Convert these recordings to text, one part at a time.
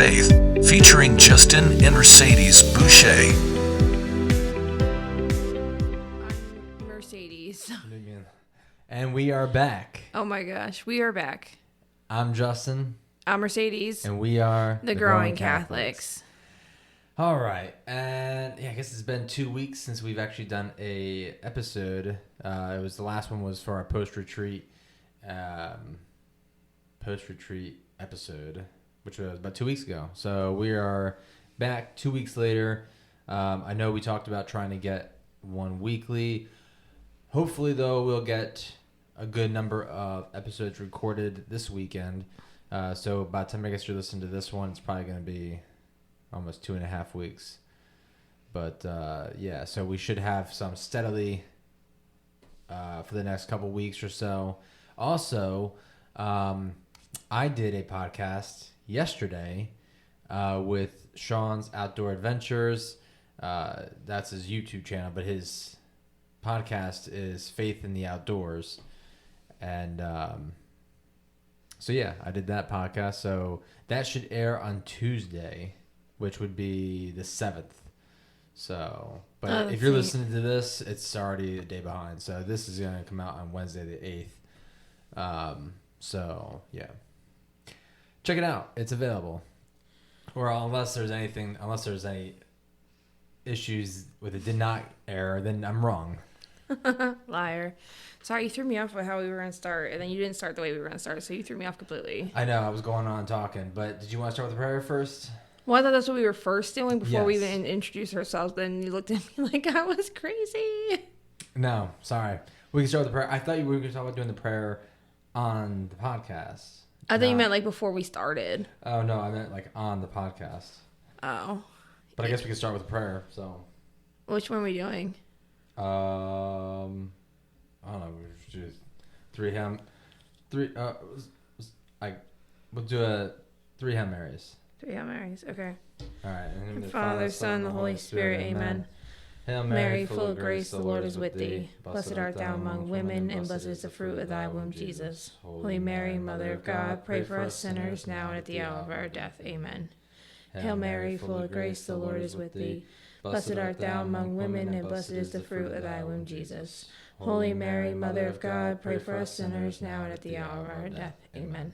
Faith, featuring Justin and Mercedes Boucher. I'm Mercedes. And we are back. Oh my gosh, we are back. I'm Justin. I'm Mercedes. And we are the Growing Catholics. All right. And I guess it's been 2 weeks since we've actually done a episode. The last one was for our post-retreat episode, which was about 2 weeks ago. So we are back 2 weeks later. I know we talked about trying to get one weekly. Hopefully, though, we'll get a good number of episodes recorded this weekend. So by the time I guess you're listening to this one, it's probably going to be almost 2.5 weeks. But so we should have some steadily for the next couple weeks or so. Also, I did a podcast yesterday with Sean's Outdoor Adventures. That's his YouTube channel, but his podcast is Faith in the Outdoors. And I did that podcast. So that should air on Tuesday, which would be the 7th. So, but if you're listening to this, it's already a day behind. So this is going to come out on Wednesday the 8th. Check it out. It's available. Or unless there's any issues with it did not air, then I'm wrong. Liar. Sorry, you threw me off with how we were going to start, and then you didn't start the way we were going to start, so you threw me off completely. I know, I was going on talking, but did you want to start with the prayer first? Well, I thought that's what we were first doing before we Yes. even introduced ourselves, then you looked at me like I was crazy. No, sorry. We can start with the prayer. I thought you were going to talk about doing the prayer on the podcast. I thought you meant like before we started. Oh, no, I meant like on the podcast. Oh. But I guess we can start with the prayer, so. Which one are we doing? I don't know. We should do we'll do 3 Hail Marys. 3 Hail Marys, okay. All right. In the name of the Father, Son, and the Holy Spirit, amen. Hail Mary, full of grace, the Lord is with thee. Blessed art thou among women, and blessed is the fruit of thy womb, Jesus. Holy Mary, Mother of God, pray for us sinners, now and at the hour of our death. Amen. Hail Mary, full of grace, the Lord is with thee. Blessed art thou among women, and blessed is the fruit of thy womb, Jesus. Holy Mary, Mother of God, pray for us sinners, now and at the hour of our death. Amen.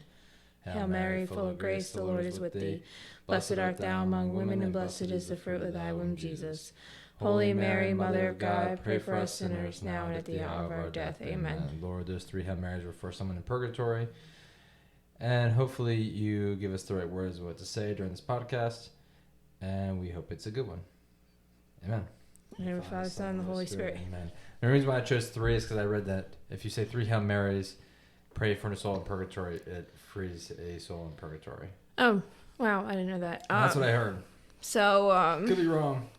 Hail Mary, full of grace, the Lord is with thee. Blessed art thou among women, and blessed is the fruit of thy womb, Jesus. Holy Mary, Mother of God, pray for us sinners, now and at the hour of our death. Amen. Lord, those 3 Hail Marys were for someone in purgatory. And hopefully you give us the right words of what to say during this podcast. And we hope it's a good one. Amen. In the name of the Father, Son, and the Holy Spirit. Amen. The reason why I chose 3 is because I read that if you say 3 Hail Marys, pray for a soul in purgatory, it frees a soul in purgatory. Oh, wow, I didn't know that. That's what I heard. So, could be wrong.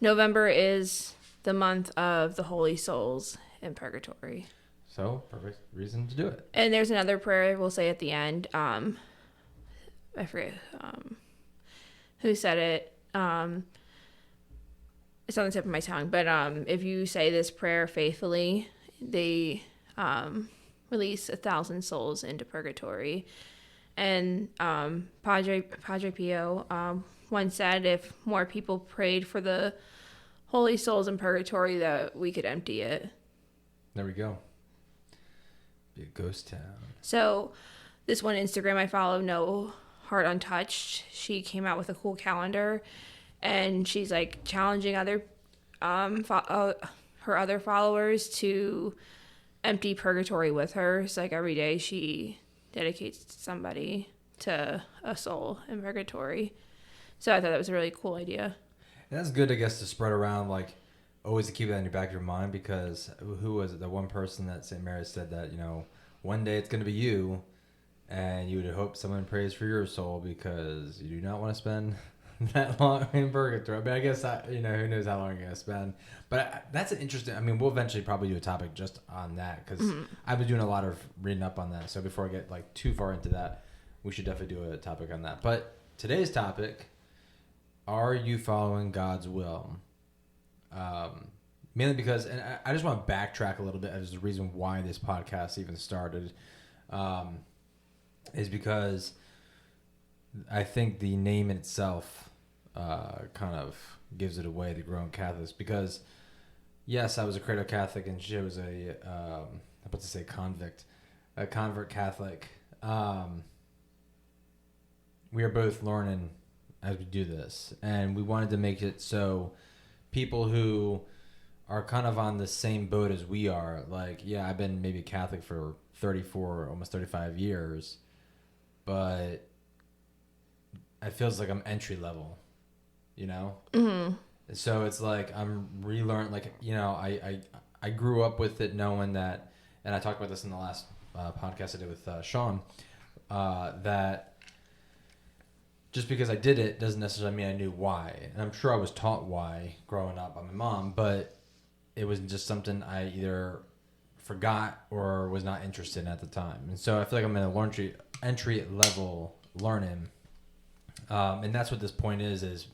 November is the month of the holy souls in purgatory. So, perfect reason to do it. And there's another prayer we'll say at the end. I forget who said it. It's on the tip of my tongue. But if you say this prayer faithfully, they release 1,000 souls into purgatory. And Padre Pio once said if more people prayed for the holy souls in purgatory, that we could empty it. There we go. Be a ghost town. So this one Instagram I follow, No Heart Untouched, she came out with a cool calendar, and she's like challenging other her other followers to empty purgatory with her. So like every day she dedicates somebody to a soul in purgatory. So I thought that was a really cool idea. And that's good, I guess, to spread around, like, always to keep that in your back of your mind, because who was it? The one person that St. Mary said that, one day it's going to be you, and you would hope someone prays for your soul because you do not want to spend that long in purgatory. I mean, I guess, who knows how long you're going to spend. But that's an interesting, we'll eventually probably do a topic just on that, because I've been doing a lot of reading up on that. So before I get, too far into that, we should definitely do a topic on that. But today's topic, are you following God's will? Mainly because, and I just want to backtrack a little bit as the reason why this podcast even started, is because I think the name in itself kind of gives it away, the Grown Catholics, because yes, I was a cradle Catholic and she was a I'm about to say a convert Catholic. We are both learning as we do this, and we wanted to make it so people who are kind of on the same boat as we are, like, yeah, I've been maybe Catholic for 34, almost 35 years, but it feels like I'm entry level, you know? Mm-hmm. So it's like I'm relearning, like, you know, I grew up with it knowing that, and I talked about this in the last podcast I did with Sean, that just because I did it doesn't necessarily mean I knew why. And I'm sure I was taught why growing up by my mom, but it was just something I either forgot or was not interested in at the time. And so I feel like I'm in a entry level learning. And that's what this point is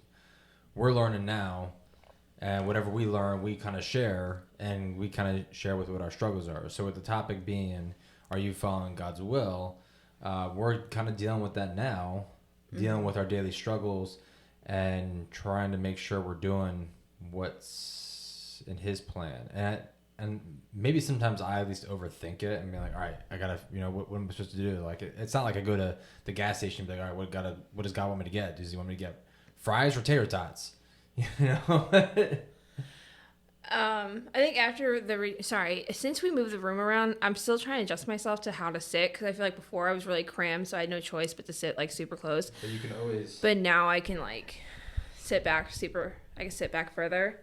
we're learning now, and whatever we learn, we kind of share, and we kind of share with what our struggles are. So with the topic being, are you following God's will? We're kind of dealing with that now, dealing with our daily struggles and trying to make sure we're doing what's in his plan. And maybe sometimes I at least overthink it and be like, all right, I gotta, you know, what am I supposed to do? Like, it's not like I go to the gas station and be like, all right, what does God want me to get? Does he want me to get fries or tater tots? You know? I think after since we moved the room around, I'm still trying to adjust myself to how to sit, because I feel like before I was really crammed, so I had no choice but to sit like super close. But you can always. But now I can like sit back further.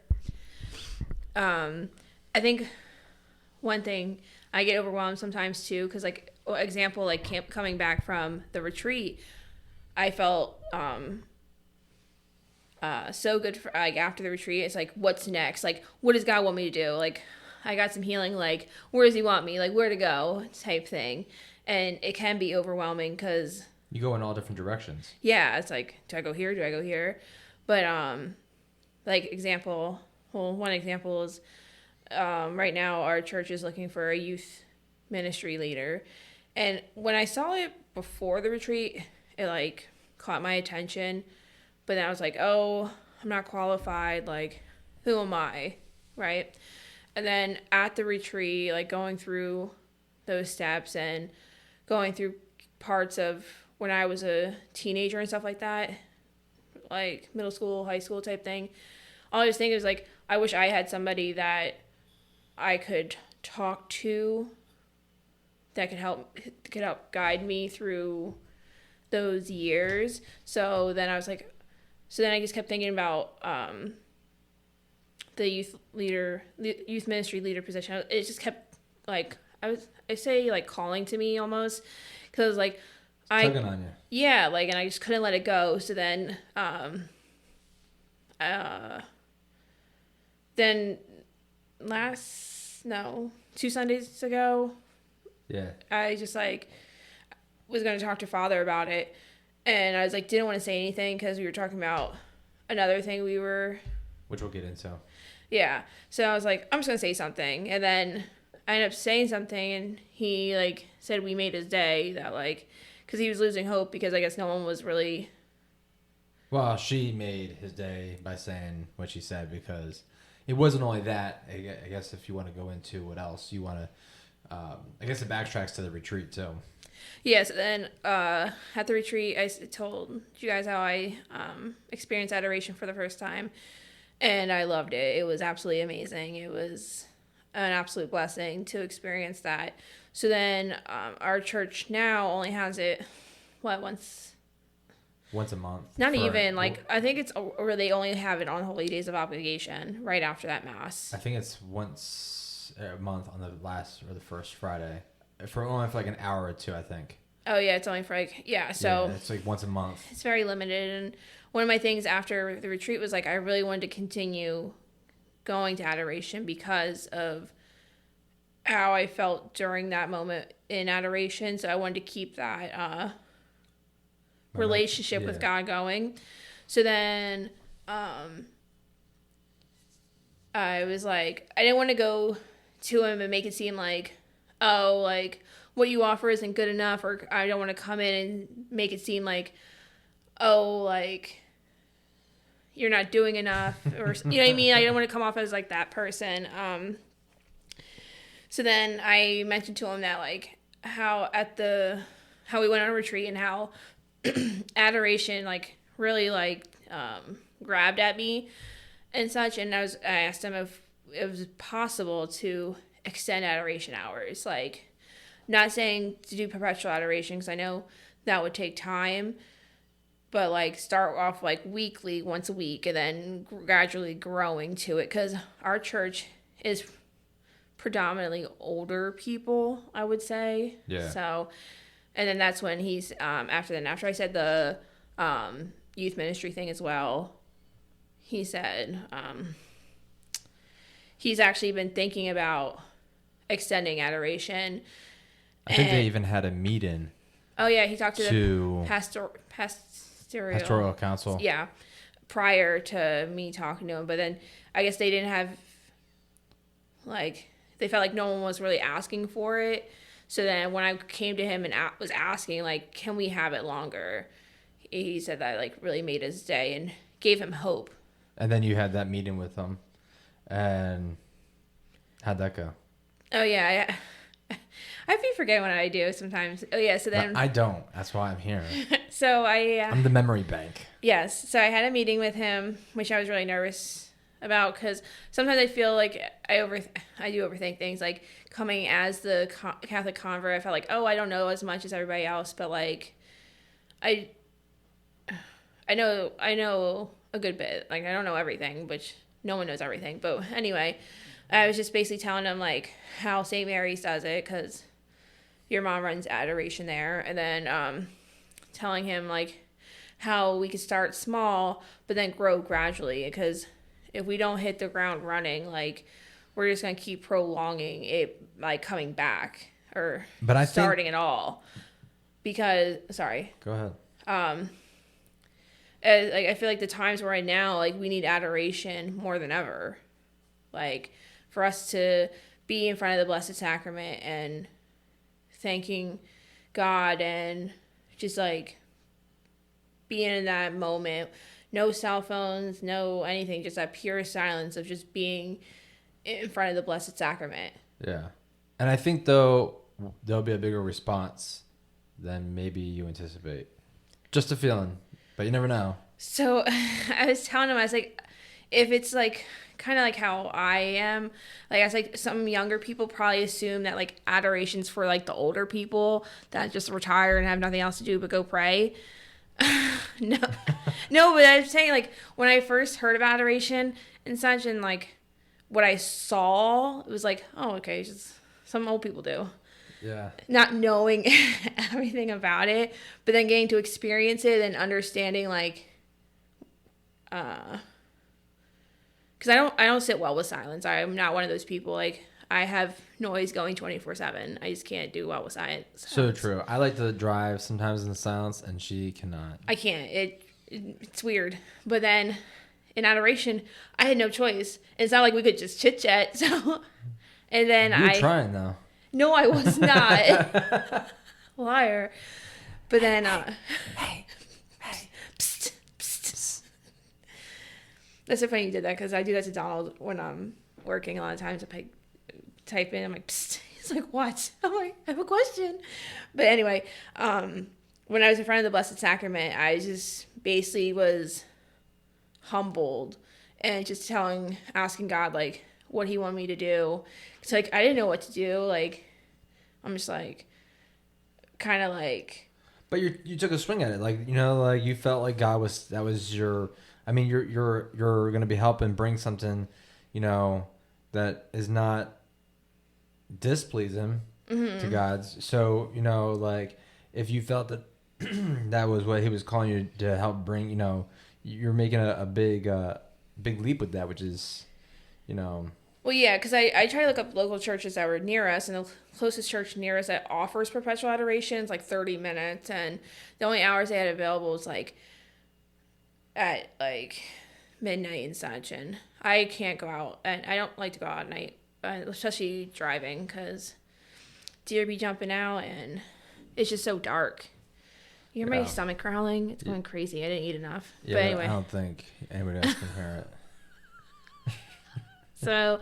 I think one thing, I get overwhelmed sometimes too, because like example, like coming back from the retreat, I felt so good for like after the retreat. It's like, what's next? Like, what does God want me to do? Like, I got some healing. Like, where does he want me? Like, where to go? Type thing. And it can be overwhelming because you go in all different directions. Yeah, it's like, do I go here? Do I go here? But like one example is right now our church is looking for a youth ministry leader, and when I saw it before the retreat, it like caught my attention. But then I was like, oh, I'm not qualified. Like, who am I? Right? And then at the retreat, like going through those steps and going through parts of when I was a teenager and stuff like that, like middle school, high school type thing, all I was thinking was like, I wish I had somebody that I could talk to that could help guide me through those years. So then I just kept thinking about the youth ministry leader position. It just kept like I say like calling to me almost, because like tugging on you. Yeah, like, and I just couldn't let it go. So then then 2 Sundays ago, yeah, I just like was going to talk to Father about it. And I was like, didn't want to say anything because we were talking about another thing which we'll get into. Yeah. So I was like, I'm just going to say something. And then I ended up saying something, and he like said we made his day, that like, because he was losing hope because I guess no one was really. Well, she made his day by saying what she said, because it wasn't only that. I guess if you want to go into what else you want to, I guess it backtracks to the retreat too. Yes, then at the retreat, I told you guys how I experienced adoration for the first time, and I loved it. It was absolutely amazing. It was an absolute blessing to experience that. So then our church now only has it, once a month? Not even, like, I think it's, or they only have it on Holy Days of Obligation, right after that Mass. I think it's once a month on the last or the first Friday. For like an hour or two, I think. Oh yeah, it's only for like, so it's like once a month. It's very limited. And one of my things after the retreat was like, I really wanted to continue going to adoration because of how I felt during that moment in adoration. So I wanted to keep that relationship with God going. So then I was like, I didn't want to go to him and make it seem like, oh, like what you offer isn't good enough, or I don't want to come in and make it seem like oh, like, you're not doing enough, or, you know what I mean? I don't want to come off as, like, that person. So then I mentioned to him that, like, how we went on a retreat and how adoration, like, really, like, grabbed at me and such. And I asked him if it was possible to extend adoration hours. Like, not saying to do perpetual adoration, because I know that would take time, but, like, start off, like, weekly, once a week, and then gradually growing to it, because our church is predominantly older people, I would say. Yeah. So, and then that's when he's, after I said the youth ministry thing as well, he said he's actually been thinking about extending adoration. I think they even had a meeting. Oh, yeah, he talked to the pastoral council. Yeah, prior to me talking to him. But then I guess they didn't have, like, they felt like no one was really asking for it. So then when I came to him and was asking, like, can we have it longer? He said that, like, really made his day and gave him hope. And then you had that meeting with him. And how'd that go? Oh, yeah. I forget what I do sometimes. Oh, yeah, so then... I don't. That's why I'm here. So I'm the memory bank. Yes. So I had a meeting with him, which I was really nervous about, because sometimes I feel like I do overthink things. Like, coming as the Catholic convert, I felt like, oh, I don't know as much as everybody else, but, like, I know a good bit. Like, I don't know everything, which no one knows everything. But anyway, I was just basically telling him, like, how St. Mary's does it, because your mom runs adoration there, and then telling him, like, how we could start small but then grow gradually, because if we don't hit the ground running, like, we're just going to keep prolonging it, like, coming back or starting at all. Because, sorry. Go ahead. Like, I feel like the times we're in now, like, we need adoration more than ever. Like, for us to be in front of the Blessed Sacrament and thanking God and just, like, being in that moment. No cell phones, no anything, just that pure silence of just being in front of the Blessed Sacrament. Yeah. And I think, though, there'll be a bigger response than maybe you anticipate. Just a feeling, but you never know. So I was telling him, I was like, if it's, like, kind of like how I am, like, I was like, some younger people probably assume that, like, adoration's for, like, the older people that just retire and have nothing else to do but go pray. No, but I'm saying, like, when I first heard of adoration and such, and, like, what I saw, it was like, oh, okay, just some old people do. Yeah. Not knowing everything about it, but then getting to experience it and understanding, like, because I don't sit well with silence. I'm not one of those people. Like, I have noise going 24/7. I just can't do well with silence. So true. I like to drive sometimes in the silence, and she cannot. I can't. It's weird. But then in adoration, I had no choice. It's not like we could just chit chat. So, and then you were trying though. No, I was not. Liar. But then, hey, psst, psst. That's so funny you did that, because I do that to Donald when I'm working a lot of times. I type in, I'm like, psst. He's like, what? I'm like, I have a question. But anyway, when I was in front of the Blessed Sacrament, I just basically was humbled and just asking God, like, what he wanted me to do. It's like, I didn't know what to do. Like, I'm just like, kind of like. But you took a swing at it. Like, you know, like, you felt like that was your, I mean, you're going to be helping bring something, you know, that is not displeasing to God. So, you know, like, if you felt that that was what he was calling you to help bring, you know, you're making a big leap with that, which is, you know. Well, yeah, because I try to look up local churches that were near us, and the closest church near us that offers perpetual adoration is like 30 minutes, and the only hours they had available was like at like midnight and such, and I can't go out, and I don't like to go out at night, especially driving, because deer be jumping out, and it's just so dark. You hear my stomach growling? It's going crazy. I didn't eat enough. Yeah, but anyway. I don't think anybody else can hear it. So,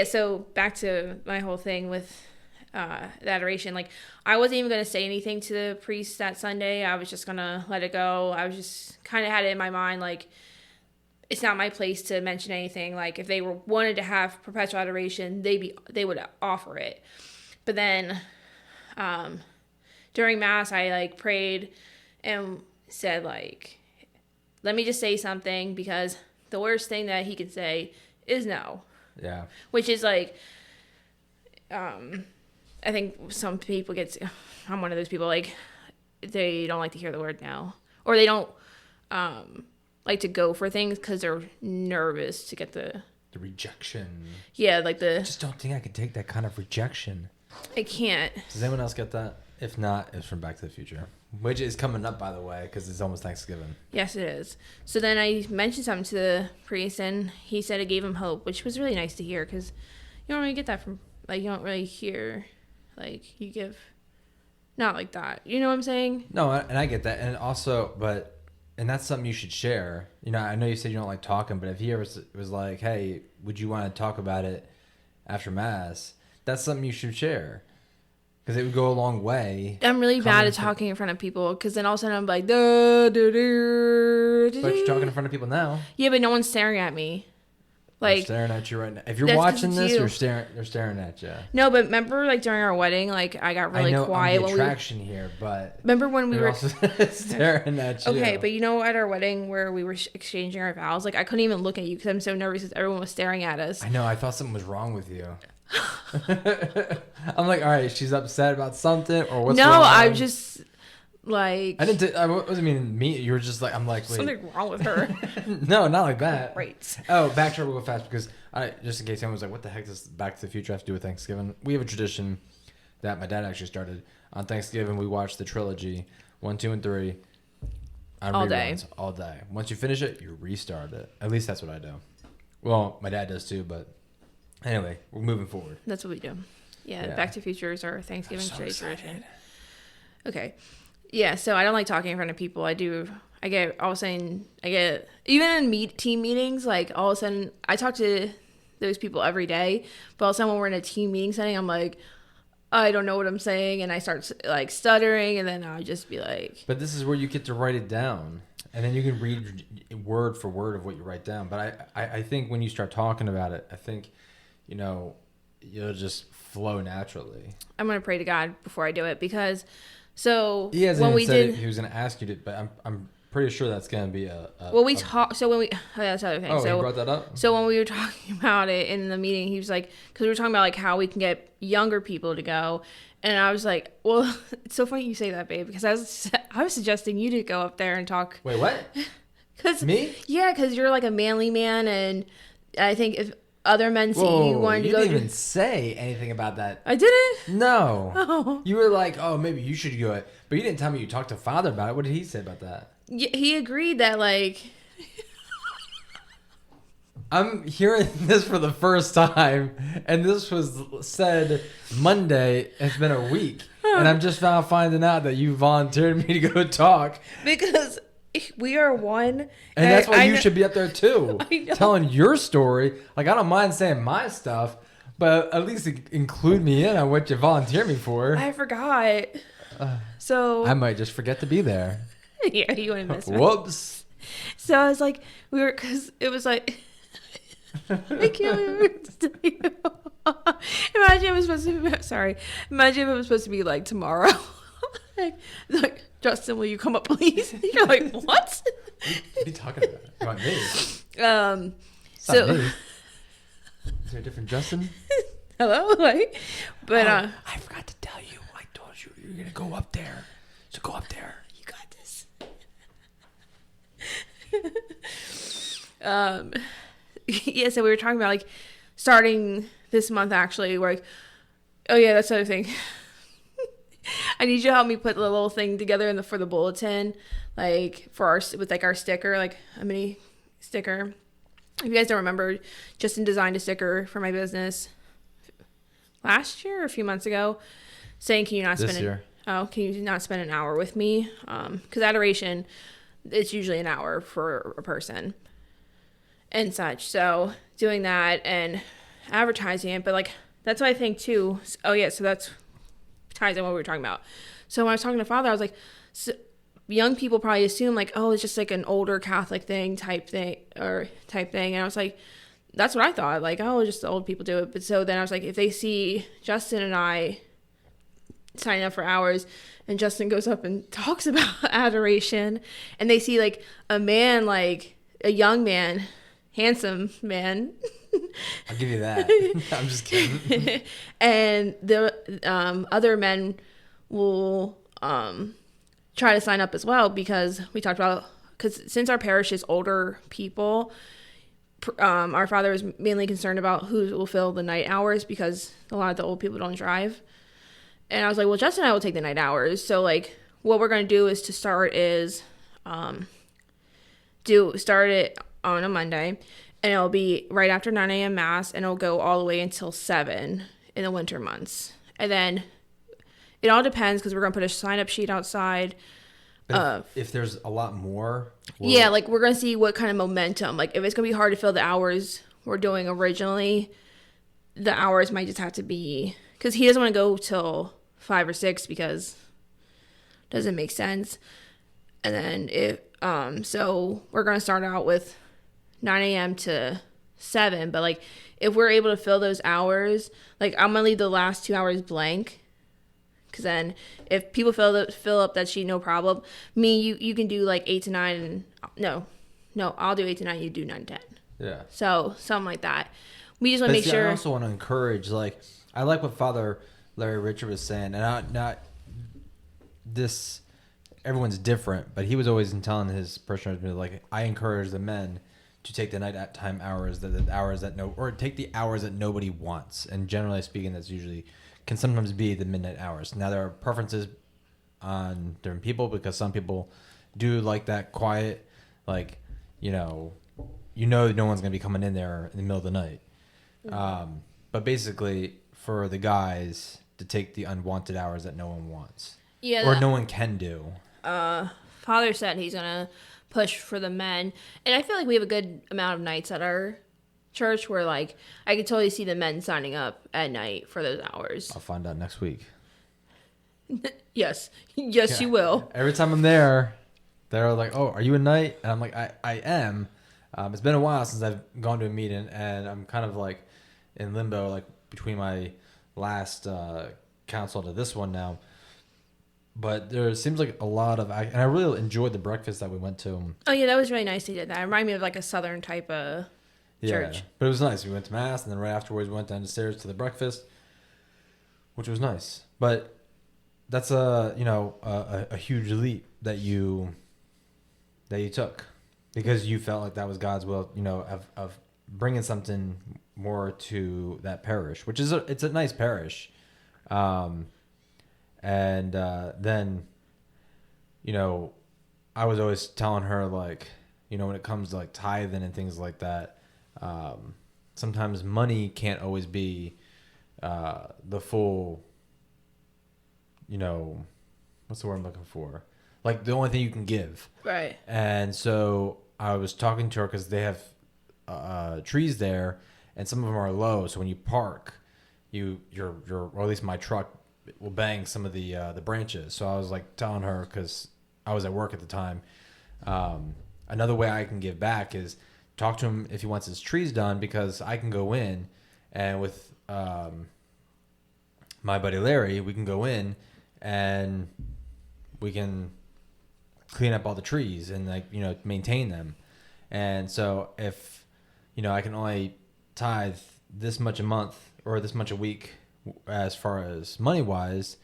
so back to my whole thing with the adoration. Like, I wasn't even going to say anything to the priest that Sunday. I was just going to let it go. I was just kind of had it in my mind, like, it's not my place to mention anything. Like, if they wanted to have perpetual adoration, they would offer it. But then, during Mass, I, like, prayed and said, like, let me just say something, because the worst thing that he could say is no. Yeah. Which is, like, I think some people I'm one of those people, like, they don't like to hear the word no. Or they don't like to go for things because they're nervous to get the rejection. Yeah, like I just don't think I could take that kind of rejection. I can't. Does anyone else get that? If not, it's from Back to the Future, which is coming up, by the way, because it's almost Thanksgiving. Yes, it is. So then I mentioned something to the priest, and he said it gave him hope, which was really nice to hear, because you don't really get that from, like, you don't really hear, like, you give, not like that. You know what I'm saying? No, and I get that. And also, and that's something you should share. You know, I know you said you don't like talking, but if he ever was like, hey, would you want to talk about it after Mass? That's something you should share. Because it would go a long way. I'm really bad at talking in front of people, because then all of a sudden I'm like, duh, duh, duh, duh. But you're talking in front of people now. Yeah, but no one's staring at me. Like, they're staring at you right now. If you're watching this, they're staring at you. No, but remember, like, during our wedding, like, I got really quiet. I'm the attraction here, but remember when we were also staring at you. Okay, but you know, at our wedding where we were exchanging our vows, like, I couldn't even look at you because I'm so nervous because everyone was staring at us. I know. I thought something was wrong with you. I'm like, all right, she's upset about something, or what's wrong? No, I'm just like, I wasn't meaning me. You were just like, I'm like, wait, something wrong with her. No, not like that. Right. Oh, backtrack real fast, because just in case anyone was like, what the heck does Back to the Future have to do with Thanksgiving? We have a tradition that my dad actually started on Thanksgiving. We watch the trilogy 1, 2, and 3 on all reruns all day. Once you finish it, you restart it. At least that's what I do. Well, my dad does too, but anyway, we're moving forward. That's what we do. Yeah. Back to the Future is our Thanksgiving tradition. Okay. Yeah, so I don't like talking in front of people. I get even in team meetings, like, all of a sudden I talk to those people every day, but all of a sudden when we're in a team meeting setting, I'm like, I don't know what I'm saying, and I start, like, stuttering, and then I'll just be like. But this is where you get to write it down, and then you can read word for word of what you write down. But I think when you start talking about it, I think, you know, you'll just flow naturally. I'm gonna pray to God before I do it, because so he hasn't even said he was gonna ask you to, but I'm pretty sure that's gonna be that's the other thing. Oh, so he brought that up. So when we were talking about it in the meeting, he was like, because we were talking about, like, how we can get younger people to go, and I was like, well, it's so funny you say that, babe, because I was suggesting you to go up there and talk. Wait, what? Cause me? Yeah, because you're, like, a manly man, and I think if other men see you wanted to go. You didn't even say anything about that. I didn't? No. Oh. You were like, oh, maybe you should go it. But you didn't tell me you talked to Father about it. What did he say about that? He agreed that, like... I'm hearing this for the first time, and this was said Monday. It's been a week, and I'm just now finding out that you volunteered me to go talk. Because we are one. And that's why you should be up there too, telling your story. Like, I don't mind saying my stuff, but at least include me in on what you volunteered me for. I forgot. So I might just forget to be there. Yeah, you wouldn't miss me. Whoops. So I was like, because it was like, I can't even tell you. Imagine it was supposed to be, sorry. Imagine if it was supposed to be like tomorrow. like, Justin, will you come up, please? You're like, what? What are you talking about? You want me? So me. Is there a different Justin? Hello, like, but I forgot to tell you. I told you you're gonna go up there. So go up there. You got this. Yeah, so we were talking about, like, starting this month, actually, where, like, oh yeah, that's the other thing. I need you to help me put the little thing together for the bulletin, like, with our sticker, like a mini sticker. If you guys don't remember, Justin designed a sticker for my business last year or a few months ago saying, can you not spend this year? oh, can you not spend an hour with me? Because adoration, it's usually an hour for a person and such. So doing that and advertising it, but like that's what I think too. Oh yeah, so that's ties in what we were talking about. So when I was talking to Father, I was like, so young people probably assume like, oh, it's just like an older Catholic type thing, and I was like, that's what I thought, like, oh, just the old people do it. But so then I was like, if they see Justin and I signing up for hours and Justin goes up and talks about adoration and they see like a man, like a young man, handsome man, I'll give you that. I'm just kidding. and the other men will try to sign up as well, because we talked about, because since our parish is older people, our Father is mainly concerned about who will fill the night hours, because a lot of the old people don't drive. And I was like, well, Justin and I will take the night hours. So like what we're going to do is to start it on a Monday, and it'll be right after 9 a.m. Mass, and it'll go all the way until 7 in the winter months. And then it all depends, because we're going to put a sign-up sheet outside. If there's a lot more... Yeah, like we're going to see what kind of momentum. Like if it's going to be hard to fill the hours we're doing originally, the hours might just have to be... Because he doesn't want to go till 5 or 6, because it doesn't make sense. And then so we're going to start out with 9 a.m. to 7. But like if we're able to fill those hours, like I'm going to leave the last 2 hours blank. Because then if people fill up that sheet, no problem. You can do like 8 to 9. And no, I'll do 8 to 9. You do 9 to 10. Yeah. So something like that. We just want to make sure. I also want to encourage, like, I like what Father Larry Richard was saying, and not this. Everyone's different, but he was always telling his parishioners, like, I encourage the men to take the night time hours, or take the hours that nobody wants, and generally speaking, that's usually can sometimes be the midnight hours. Now there are preferences on different people, because some people do like that quiet, like, no one's gonna be coming in there in the middle of the night. Mm-hmm. But basically, for the guys to take the unwanted hours that no one wants, or no one can do. Father said he's gonna push for the men, and I feel like we have a good amount of nights at our church where like I could totally see the men signing up at night for those hours. I'll find out next week. Yes, yeah. You will. Every time I'm there, they're like, "Oh, are you a knight?" And I'm like, "I am." It's been a while since I've gone to a meeting, and I'm kind of like in limbo, like between my last council to this one now. But there seems like a lot of, and I really enjoyed the breakfast that we went to. Oh yeah, that was really nice. He did that. It reminded me of like a southern type of church. But it was nice. We went to Mass, and then right afterwards we went down the stairs to the breakfast, which was nice. But that's a huge leap that you took, because you felt like that was God's will, of bringing something more to that parish, which is it's a nice parish. And then, I was always telling her, like, when it comes to like tithing and things like that, sometimes money can't always be the full, what's the word I'm looking for? Like the only thing you can give. Right. And so I was talking to her, because they have trees there, and some of them are low. So when you park, or at least my truck will bang some of the branches. So I was like telling her, because I was at work at the time, another way I can give back is talk to him if he wants his trees done, because I can go in, and with my buddy Larry, we can go in and we can clean up all the trees and maintain them. And so if I can only tithe this much a month or this much a week, as far as money wise,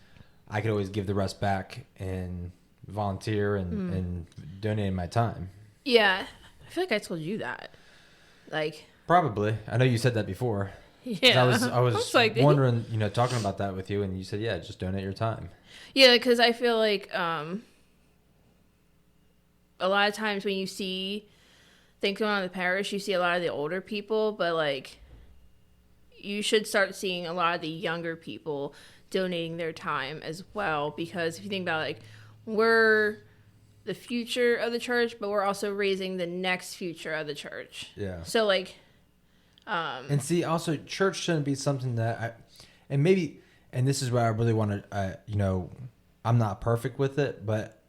I could always give the rest back and volunteer and donate my time. Yeah, I feel like I told you that. Like, probably. I know you said that before. Yeah, I was like, wondering, talking about that with you, and you said, yeah, just donate your time. Yeah, because I feel like a lot of times when you see things going on in the parish, you see a lot of the older people, but like you should start seeing a lot of the younger people donating their time as well. Because if you think about it, like, we're the future of the church, but we're also raising the next future of the church. Yeah. So like, and see, also, church shouldn't be something that and this is where I really want to, I'm not perfect with it, but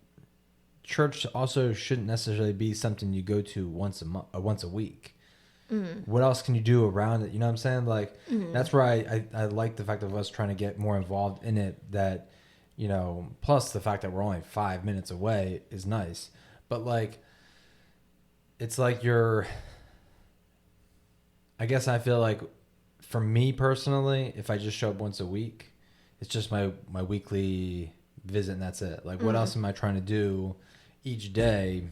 church also shouldn't necessarily be something you go to once a week. Mm-hmm. What else can you do around it? You know what I'm saying? Like, that's where I like the fact of us trying to get more involved in it, that, plus the fact that we're only 5 minutes away is nice. But like, it's like I guess I feel like for me personally, if I just show up once a week, it's just my weekly visit and that's it. Like, what else am I trying to do each day?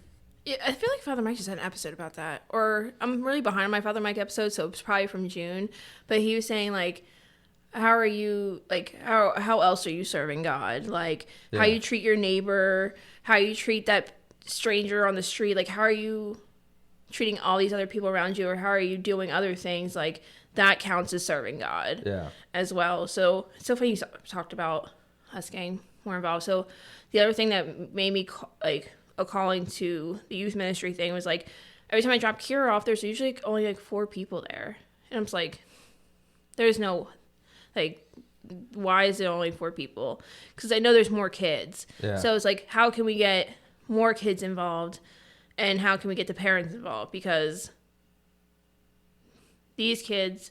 Yeah, I feel like Father Mike just had an episode about that. Or I'm really behind on my Father Mike episode, so it's probably from June. But he was saying, like, how are you, like, how else are you serving God? Like, how you treat your neighbor, how you treat that stranger on the street. Like, how are you treating all these other people around you, or how are you doing other things? Like, that counts as serving God as well. So it's so funny you talked about us getting more involved. So the other thing that made me a calling to the youth ministry thing was, like, every time I drop Kira off, there's usually only like 4 people there, and I'm just like, there's no, like, why is it only 4 people? Because I know there's more kids. So it's like, how can we get more kids involved, and how can we get the parents involved? Because these kids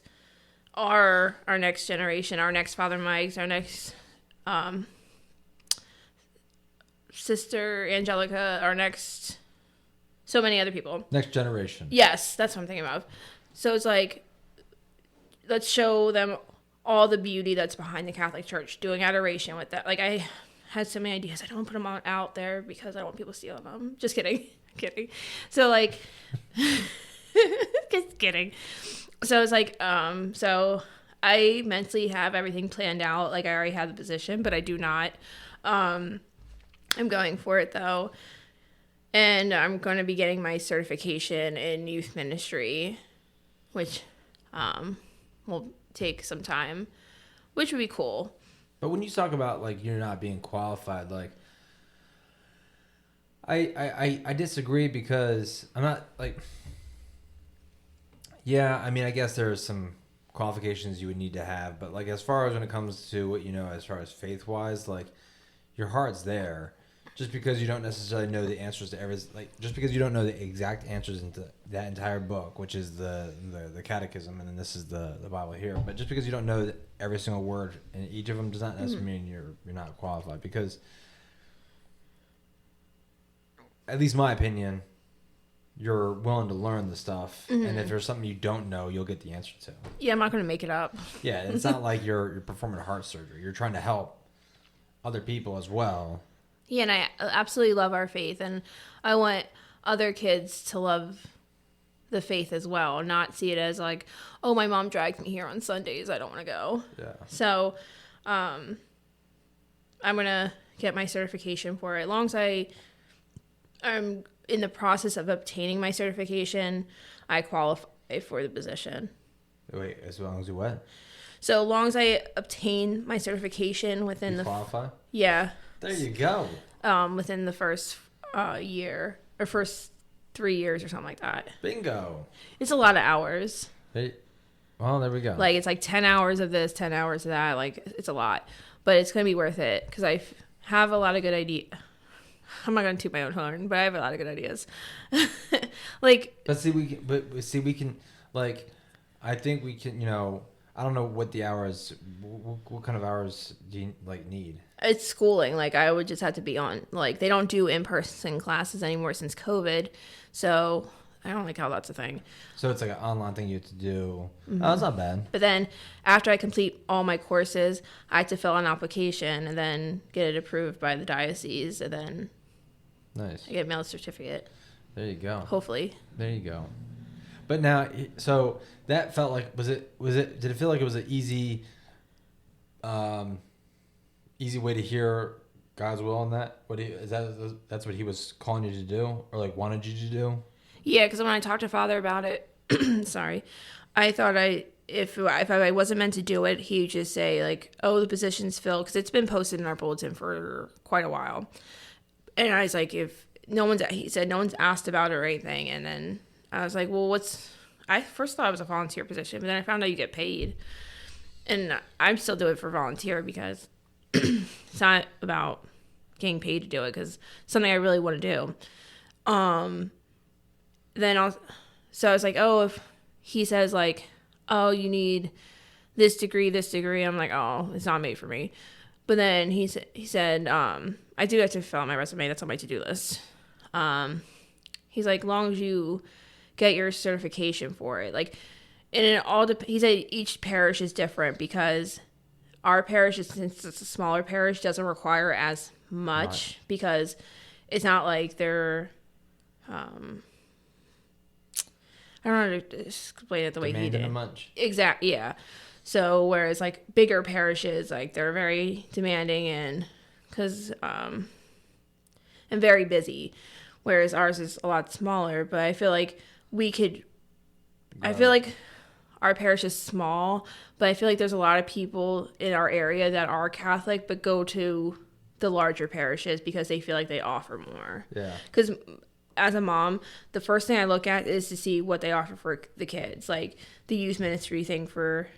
are our next generation, our next Father Mike's, our next Sister Angelica, our next, so many other people. Next generation. Yes, that's what I'm thinking of. So it's like, let's show them all the beauty that's behind the Catholic Church, doing adoration with that. Like, I had so many ideas. I don't want to put them out there because I don't want people stealing them. Just kidding. Kidding. So, like, just kidding. So it's like, so I mentally have everything planned out. Like, I already have the position, but I do not. I'm going for it, though. And I'm going to be getting my certification in youth ministry, which will take some time, which would be cool. But when you talk about, like, you're not being qualified, like, I disagree, because I'm not, like, yeah, I mean, I guess there's some qualifications you would need to have, but, like, as far as when it comes to what, as far as faith-wise, like, your heart's there. Just because you don't necessarily know the answers to just because you don't know the exact answers into that entire book, which is the catechism, and then this is the Bible here, but just because you don't know every single word in each of them does not necessarily mean you're not qualified, because, at least my opinion, you're willing to learn the stuff, and if there's something you don't know, you'll get the answer to. Yeah, I'm not going to make it up. Yeah, it's not like you're performing heart surgery. You're trying to help other people as well. Yeah, and I absolutely love our faith, and I want other kids to love the faith as well, not see it as like, oh, my mom dragged me here on Sundays, I don't want to go. Yeah. So I'm going to get my certification for it. As long as I'm in the process of obtaining my certification, I qualify for the position. Wait, as long as you what? So as long as I obtain my certification within qualify? Yeah. There you go. Within the first year, or first 3 years or something like that. Bingo. It's a lot of hours. Well, there we go. Like, it's like 10 hours of this, 10 hours of that. Like, it's a lot. But it's going to be worth it, because I have a lot of good ideas. I'm not going to toot my own horn, but I have a lot of good ideas. Like... But see, we can, like, I think we can, I don't know what the hours, what kind of hours do you, like, need? It's schooling. Like, I would just have to be on, like, they don't do in-person classes anymore since COVID. So I don't like how that's a thing. So it's like an online thing you have to do. Mm-hmm. Oh, that's not bad. But then after I complete all my courses, I have to fill out an application and then get it approved by the diocese. And then nice. I get a mail certificate. There you go. Hopefully. There you go. But now, so that felt like, did it feel like it was an easy way to hear God's will on that? That's what he was calling you to do, or like wanted you to do? Yeah, because when I talked to Father about it, sorry, I thought if I wasn't meant to do it, he would just say like, "Oh, the position's filled," because it's been posted in our bulletin for quite a while. And I was like, he said no one's asked about it or anything. And then I was like, well, I first thought it was a volunteer position, but then I found out you get paid. And I'm still doing it for volunteer because it's not about getting paid to do it, because it's something I really want to do. So I was like, oh, if he says like, oh, you need this degree, I'm like, oh, it's not made for me. But then he said, I do have to fill out my resume. That's on my to-do list. He's like, long as you get your certification for it. Like, and it all he said each parish is different, because our parish, since it's a smaller parish, doesn't require as much because it's not like they're, I don't know how to explain it the way he did. Much. Exactly, yeah. So whereas like bigger parishes, like they're very demanding and very busy, whereas ours is a lot smaller. But I feel like I feel like our parish is small, but I feel like there's a lot of people in our area that are Catholic but go to the larger parishes because they feel like they offer more. Yeah. Because as a mom, the first thing I look at is to see what they offer for the kids, like the youth ministry thing for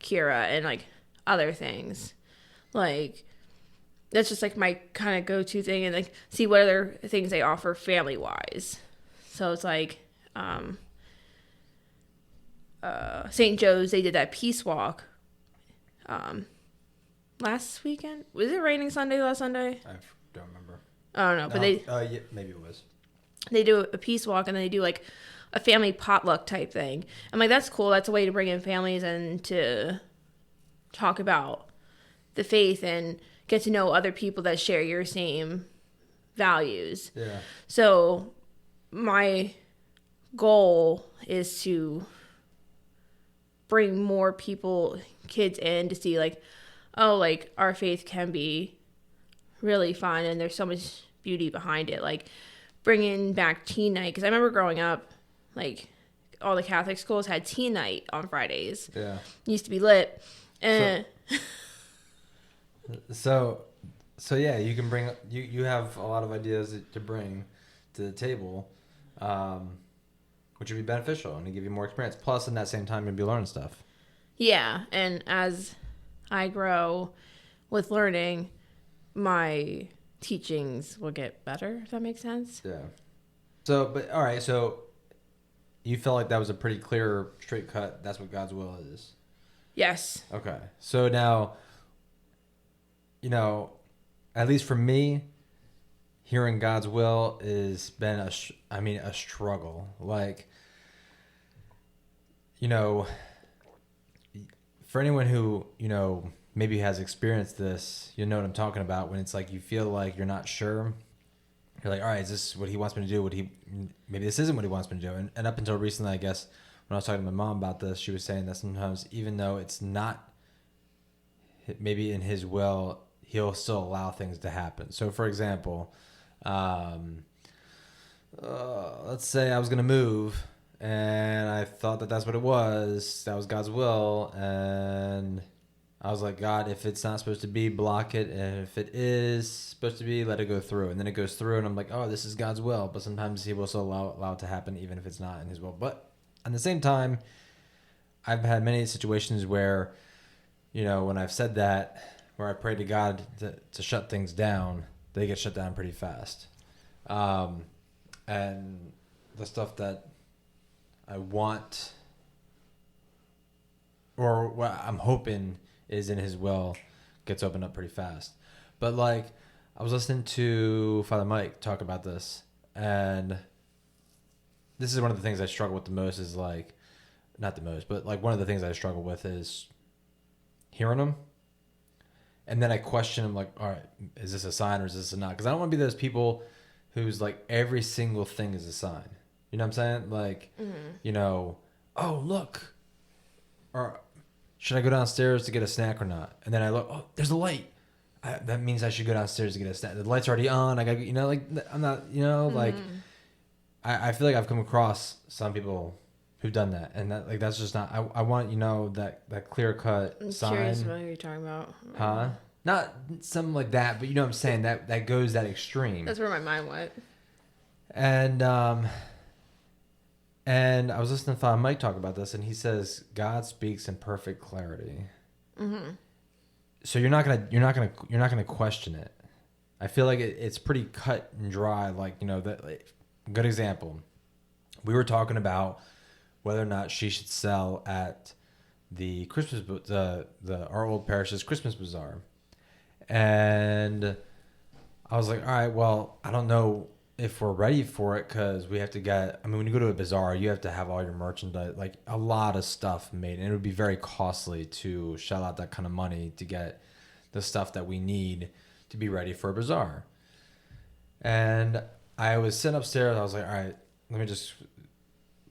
Kira and like other things. Like that's just like my kind of go-to thing, and like see what other things they offer family-wise. So it's like St. Joe's, they did that peace walk last weekend. Was it raining last Sunday? I don't remember. I don't know, but yeah, maybe it was. They do a peace walk, and then they do like a family potluck type thing. I'm like, that's cool. That's a way to bring in families and to talk about the faith and get to know other people that share your same values. Yeah. So my goal is to bring more kids in to see like, oh, like our faith can be really fun and there's so much beauty behind it. Like bringing back teen night, because I remember growing up, like all the Catholic schools had teen night on Fridays. Yeah. It used to be lit. And So yeah, you can bring you have a lot of ideas to bring to the table, which would be beneficial and to give you more experience. Plus, in that same time, you'll be learning stuff. Yeah, and as I grow with learning, my teachings will get better, if that makes sense. Yeah. So, but all right, so you felt like that was a pretty clear, straight cut, that's what God's will is. Yes. Okay. So now, at least for me, hearing God's will has been a struggle. Like, for anyone who, maybe has experienced this, you'll know what I'm talking about when it's like you feel like you're not sure. You're like, all right, is this what he wants me to do? Maybe this isn't what he wants me to do. And up until recently, I guess, when I was talking to my mom about this, she was saying that sometimes, even though it's not maybe in his will, he'll still allow things to happen. So, for example, let's say I was going to move, and I thought that that's what it was. That was God's will, and I was like, God, if it's not supposed to be, block it, and if it is supposed to be, let it go through. And then it goes through, and I'm like, oh, this is God's will. But sometimes he will still allow it to happen, even if it's not in his will. But at the same time, I've had many situations where, when I've said that, where I pray to God to shut things down, they get shut down pretty fast. And the stuff that I want, or what I'm hoping is in his will, gets opened up pretty fast. But like, I was listening to Father Mike talk about this, and this is one of the things I struggle with the most is like, not the most, but like one of the things I struggle with is hearing him. And then I question him like, all right, is this a sign or is this a not? Because I don't want to be those people who's like every single thing is a sign. You know what I'm saying? Like, oh, look. Or should I go downstairs to get a snack or not? And then I look, oh, there's a light. That means I should go downstairs to get a snack. The light's already on. I got, like, I'm not, like, I feel like I've come across some people who've done that, and that's just not. I want that clear cut sign. I'm curious about who you're talking about. Huh? Not something like that, but you know what I'm saying. That goes that extreme. That's where my mind went. And I was listening to Father Mike talk about this, and he says God speaks in perfect clarity. Mm-hmm. So you're not gonna question it. I feel like it's pretty cut and dry. Like good example. We were talking about whether or not she should sell at the Christmas our old parish's Christmas bazaar, and I was like, all right, well, I don't know if we're ready for it because we have to get. I mean, when you go to a bazaar, you have to have all your merchandise, like a lot of stuff made, and it would be very costly to shell out that kind of money to get the stuff that we need to be ready for a bazaar. And I was sitting upstairs. I was like, all right, let me just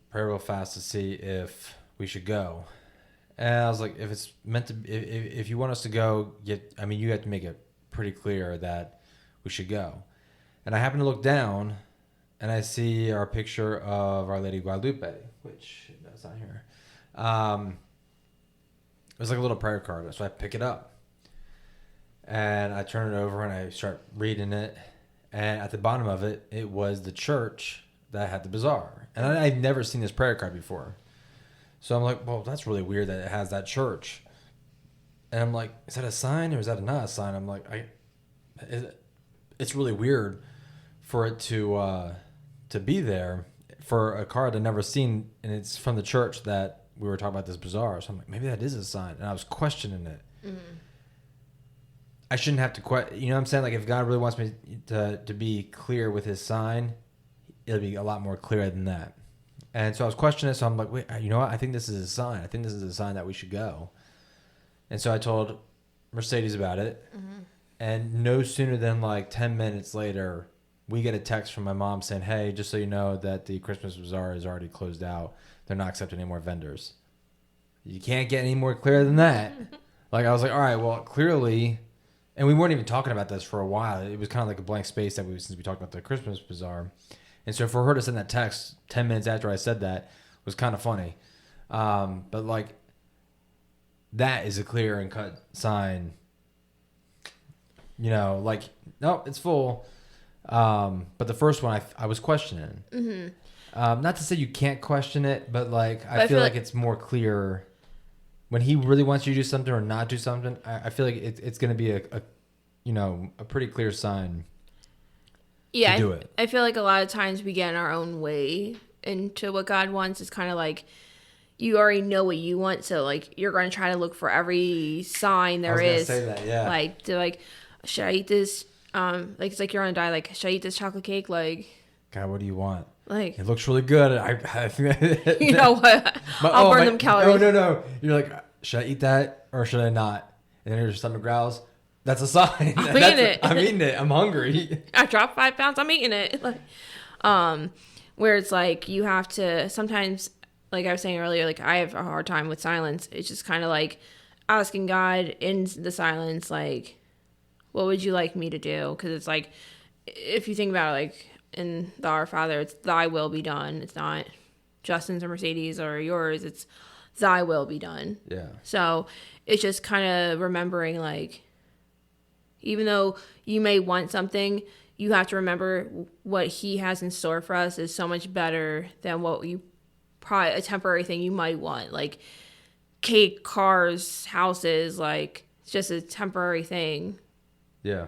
pray real fast to see if we should go. And I was like, if it's meant to, if you want us to go, you have to make it pretty clear that we should go. And I happen to look down, and I see our picture of Our Lady Guadalupe, which that's not here. It was like a little prayer card, so I pick it up. And I turn it over, and I start reading it. And at the bottom of it, it was the church that had the bazaar. And I'd never seen this prayer card before. So I'm like, well, that's really weird that it has that church. And I'm like, is that a sign or is that not a sign? I'm like, it's really weird for it to be there for a card I'd never seen, and it's from the church that we were talking about this bazaar. So I'm like, maybe that is a sign. And I was questioning it. Mm-hmm. I shouldn't have to you know what I'm saying? Like, if God really wants me to be clear with his sign, it'll be a lot more clear than that. And so I was questioning it. So I'm like, wait, you know what? I think this is a sign. I think this is a sign that we should go. And so I told Mercedes about it. Mm-hmm. And no sooner than like 10 minutes later, we get a text from my mom saying, hey, just so you know that the Christmas bazaar is already closed out. They're not accepting any more vendors. You can't get any more clear than that. Like, I was like, all right, well, clearly... And we weren't even talking about this for a while. It was kind of like a blank space since we talked about the Christmas bazaar. And so for her to send that text 10 minutes after I said that was kind of funny. But like, that is a clear and cut sign. Like, nope, it's full. But the first one I was questioning. Mm-hmm. Not to say you can't question it, but like, I feel like it's more clear when he really wants you to do something or not do something. I feel like it's going to be a pretty clear sign. Yeah, to do it. I feel like a lot of times we get in our own way into what God wants. It's kind of like you already know what you want, so like you're going to try to look for every sign there is. I was going to say that, yeah. Like, should I eat this? Like, it's like you're on a diet. Like, should I eat this chocolate cake? Like, God, what do you want? Like, it looks really good. I think you know what? I'll burn them calories. No. You're like, should I eat that or should I not? And then your stomach growls. That's a sign. I'm eating it. I'm hungry. I dropped 5 pounds. I'm eating it. Like, where it's like you have to sometimes, like I was saying earlier, like I have a hard time with silence. It's just kind of like asking God in the silence, like, what would you like me to do? Because it's like, if you think about it, like in the Our Father, it's thy will be done. It's not Justin's or Mercedes or yours. It's thy will be done. Yeah. So it's just kind of remembering, like, even though you may want something, you have to remember what he has in store for us is so much better than what you probably a temporary thing you might want, like cake, cars, houses. Like, it's just a temporary thing. Yeah.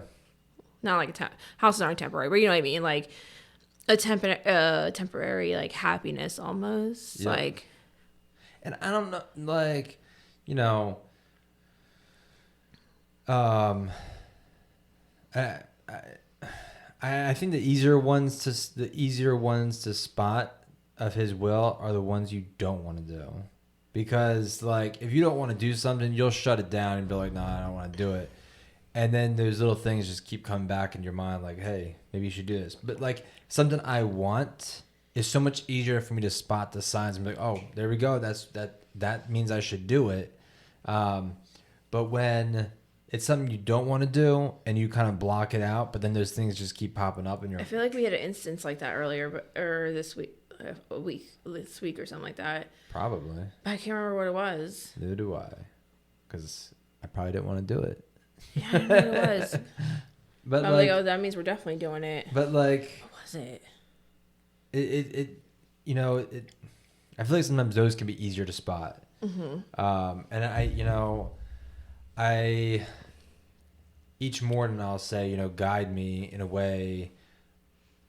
Not like houses aren't temporary, but you know what I mean. Like a temporary like happiness almost. Yeah. Like, and I don't know, like, I think the easier ones to spot of his will are the ones you don't want to do, because like if you don't want to do something, you'll shut it down and be like, nah, I don't want to do it, and then those little things just keep coming back in your mind, like, hey, maybe you should do this. But like something I want is so much easier for me to spot the signs and be like, oh, there we go, that means I should do it. But when it's something you don't want to do and you kind of block it out, but then those things just keep popping up in your... I feel like we had an instance like that earlier, or this week, a week this week or something like that. Probably. But I can't remember what it was. Neither do I, because I probably didn't want to do it. Yeah, I don't know what it was. But I'm like, oh, that means we're definitely doing it. But like, What was it? It you know, I feel like sometimes those can be easier to spot. Mm-hmm. And I each morning I'll say, guide me in a way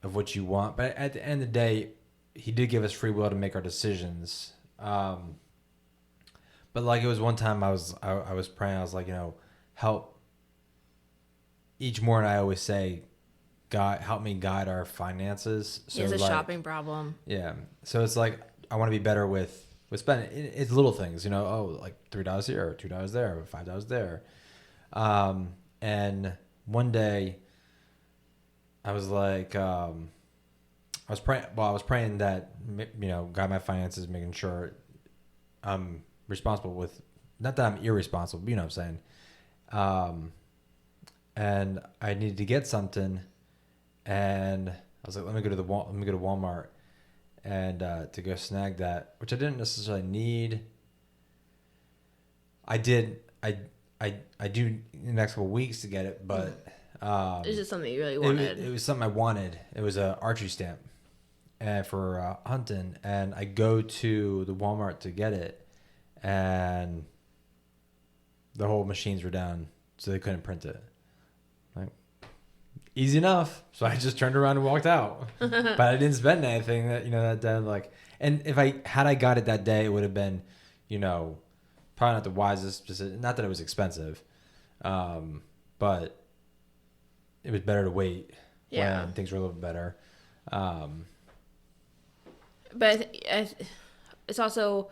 of what you want. But at the end of the day, he did give us free will to make our decisions. But like, it was one time I was praying. I was like, help. Each morning I always say, God, help me guide our finances. So It's a shopping problem. Yeah. So it's like, I want to be better with spending. It's little things, like $3 here, or $2 there, or $5 there. And one day I was like, I was praying that, guide my finances, making sure I'm responsible with, not that I'm irresponsible, but you know what I'm saying? And I needed to get something, and I was like, let me go to Walmart and to go snag that, which I didn't necessarily need. I do in the next couple of weeks to get it, but It's just something you really wanted. It was something I wanted. It was a archery stamp, and for hunting. And I go to the Walmart to get it, and the whole machines were down, so they couldn't print it. Like, easy enough. So I just turned around and walked out. But I didn't spend anything that day. Like, and if I got it that day, it would have been, probably not the wisest decision. Not that it was expensive, but it was better to wait. Yeah. When things were a little bit better. But it's also,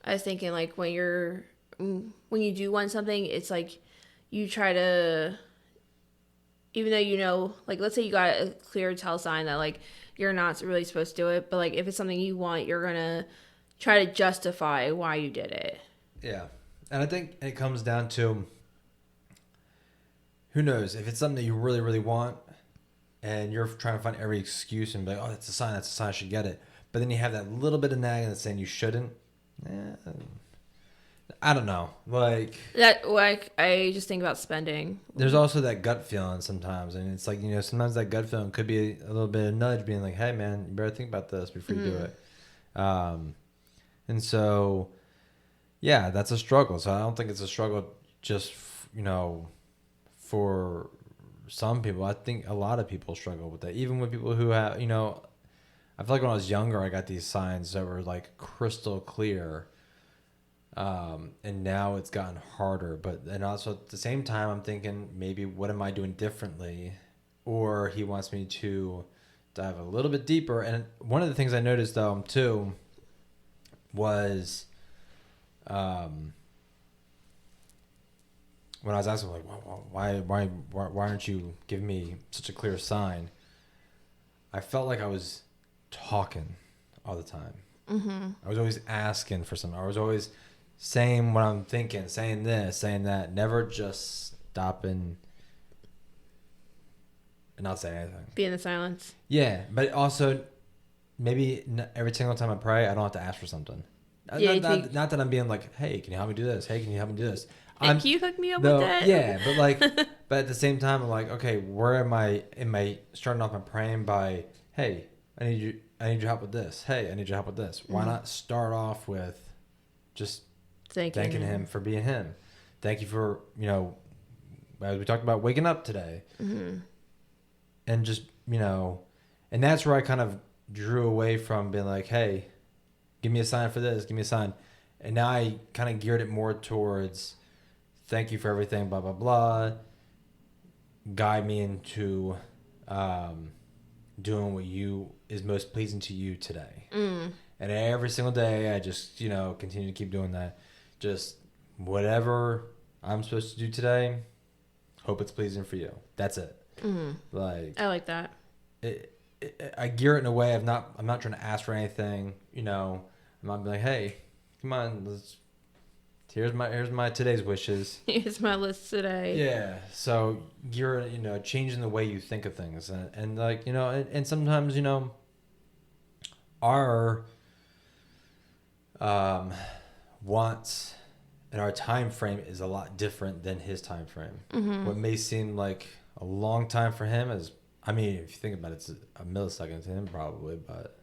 I was thinking, like, when you do want something, it's like you try to, even though like, let's say you got a clear tell sign that, like, you're not really supposed to do it, but, like, if it's something you want, you're gonna try to justify why you did it. Yeah. And I think it comes down to, who knows, if it's something that you really, really want and you're trying to find every excuse and be like, oh, that's a sign, I should get it. But then you have that little bit of nagging that's saying you shouldn't. I don't know. I just think about spending. There's also that gut feeling sometimes. And it's like, sometimes that gut feeling could be a little bit of nudge being like, hey, man, you better think about this before you do it. And so, yeah, that's a struggle. So I don't think it's a struggle just, for some people. I think a lot of people struggle with that. Even with people who have, I feel like when I was younger, I got these signs that were like crystal clear. And now it's gotten harder. And also at the same time, I'm thinking, maybe what am I doing differently? Or he wants me to dive a little bit deeper. And one of the things I noticed, though, too, was when I was asking, like, why aren't you giving me such a clear sign? I felt like I was talking all the time. Mm-hmm. I was always asking for something. I was always saying what I'm thinking, saying this, saying that, never just stopping and not saying anything. Be in the silence. Yeah, but also maybe every single time I pray, I don't have to ask for something. Yeah, not that I'm being like, hey, can you help me do this? Hey, can you help me do this? Can you hook me up with that? Yeah, but like, but at the same time, I'm like, okay, where am I starting off my praying by, hey, I need your help with this. Hey, I need your help with this. Why not start off with just thanking him for being him? Thank you for, as we talked about, waking up today. Mm-hmm. And just, and that's where I kind of drew away from being like, hey, give me a sign for this, give me a sign. And now I kind of geared it more towards, thank you for everything, blah, blah, blah. Guide me into doing what is most pleasing to you today. Mm. And every single day, I just, continue to keep doing that. Just whatever I'm supposed to do today, hope it's pleasing for you. That's it. Mm-hmm. Like, I like that. I gear it in a way I'm not trying to ask for anything. I'm not like, hey, come on, here's my today's wishes. Here's my list today. Yeah. So you're changing the way you think of things, and like and sometimes our wants and our time frame is a lot different than his time frame. What may seem like a long time for him is, I mean, if you think about it, it's a millisecond to him probably, but.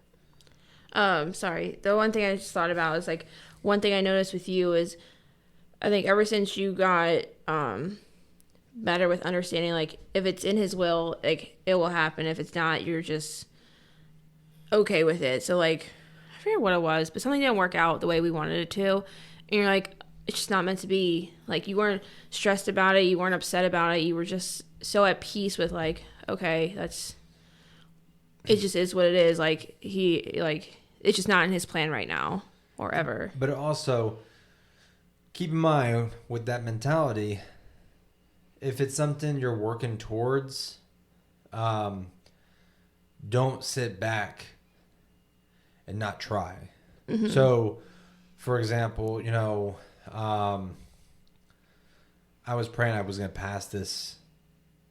Sorry. The one thing I just thought about is like one thing I noticed with you is I think ever since you got better with understanding, like if it's in his will, like it will happen. If it's not, you're just okay with it. So like I forget what it was, but something didn't work out the way we wanted it to, and you're like, it's just not meant to be. Like you weren't stressed about it, you weren't upset about it, you were just so at peace with like, okay, it just is what it is. Like it's just not in his plan right now or ever. But also, keep in mind with that mentality, if it's something you're working towards, don't sit back and not try. So, for example, I was praying I was going to pass this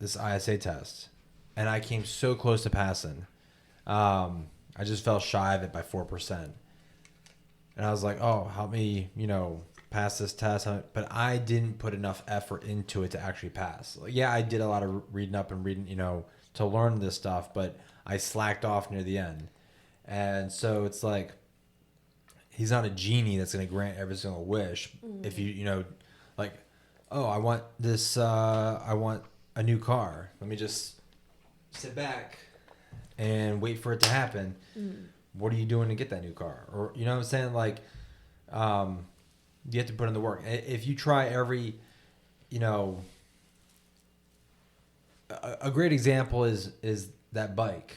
ISA test, and I came so close to passing. I just fell shy of it by 4%. And I was like, oh, help me, pass this test. But I didn't put enough effort into it to actually pass. Like, yeah, I did a lot of reading to learn this stuff, but I slacked off near the end. And so it's like, he's not a genie that's going to grant every single wish. If like, oh, I want this, I want a new car. Let me just sit back and wait for it to happen. What are you doing to get that new car? Or, you know what I'm saying? Like, you have to put in the work. If you try every, a great example is that bike